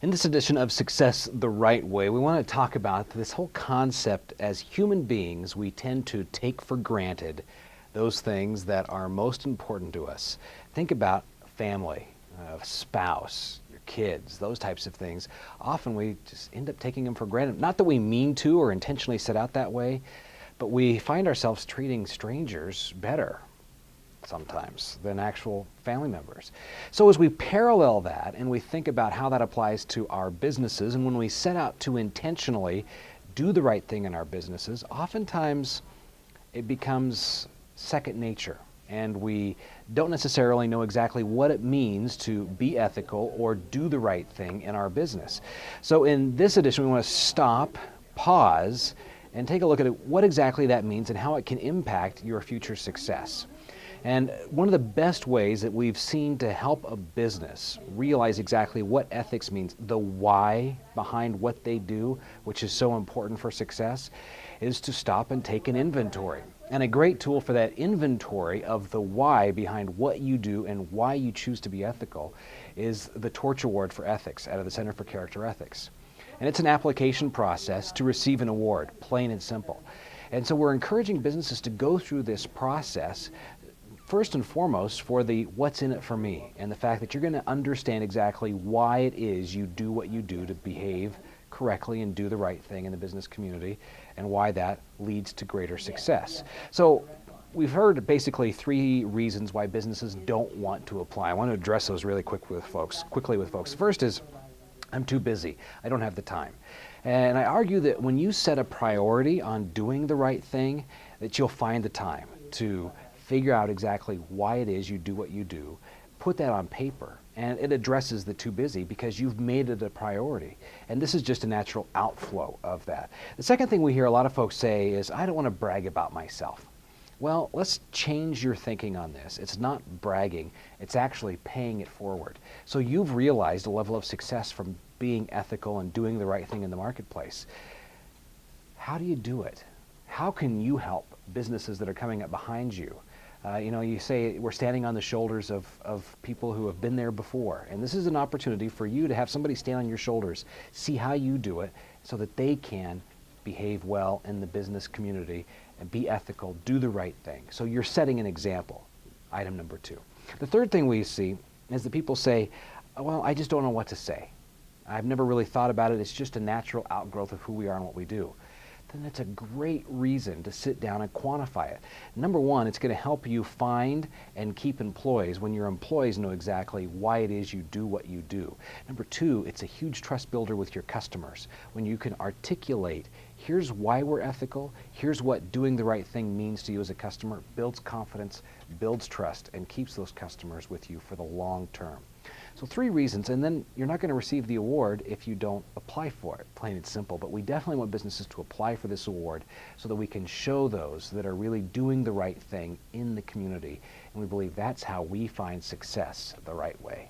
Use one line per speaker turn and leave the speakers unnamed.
In this edition of Success the Right Way, we want to talk about this whole concept. As human beings, we tend to take for granted those things that are most important to us. Think about family, spouse, your kids, those types of things. Often we just end up taking them for granted. Not that we mean to or intentionally set out that way, but we find ourselves treating strangers better sometimes than actual family members. So as we parallel that and we think about how that applies to our businesses, and when we set out to intentionally do the right thing in our businesses, oftentimes it becomes second nature, and we don't necessarily know exactly what it means to be ethical or do the right thing in our business. So in this edition, we want to stop, pause, and take a look at what exactly that means and how it can impact your future success. And one of the best ways that we've seen to help a business realize exactly what ethics means, the why behind what they do, which is so important for success, is to stop and take an inventory. And a great tool for that inventory of the why behind what you do and why you choose to be ethical is the Torch Award for Ethics out of the Center for Character Ethics. And it's an application process to receive an award, plain and simple. And so we're encouraging businesses to go through this process first and foremost for the what's in it for me, and the fact that you're going to understand exactly why it is you do what you do to behave correctly and do the right thing in the business community, and why that leads to greater success. So we've heard basically three reasons why businesses don't want to apply. I want to address those really quickly with folks. First is, I'm too busy. I don't have the time. And I argue that when you set a priority on doing the right thing, that you'll find the time to figure out exactly why it is you do what you do, put that on paper, and it addresses the too busy because you've made it a priority. And this is just a natural outflow of that. The second thing we hear a lot of folks say is, I don't want to brag about myself. Well, let's change your thinking on this. It's not bragging, it's actually paying it forward. So you've realized a level of success from being ethical and doing the right thing in the marketplace. How do you do it? How can you help businesses that are coming up behind you? You say we're standing on the shoulders of people who have been there before. And this is an opportunity for you to have somebody stand on your shoulders, see how you do it, so that they can behave well in the business community and be ethical, do the right thing. So you're setting an example, item number 2. The third thing we see is that people say, well, I just don't know what to say. I've never really thought about it. It's just a natural outgrowth of who we are and what we do. Then that's a great reason to sit down and quantify it. Number one, it's going to help you find and keep employees when your employees know exactly why it is you do what you do. Number two, it's a huge trust builder with your customers when you can articulate, here's why we're ethical, here's what doing the right thing means to you as a customer, builds confidence, builds trust, and keeps those customers with you for the long term. So 3 reasons, and then you're not going to receive the award if you don't apply for it, plain and simple. But we definitely want businesses to apply for this award so that we can show those that are really doing the right thing in the community. And we believe that's how we find success the right way.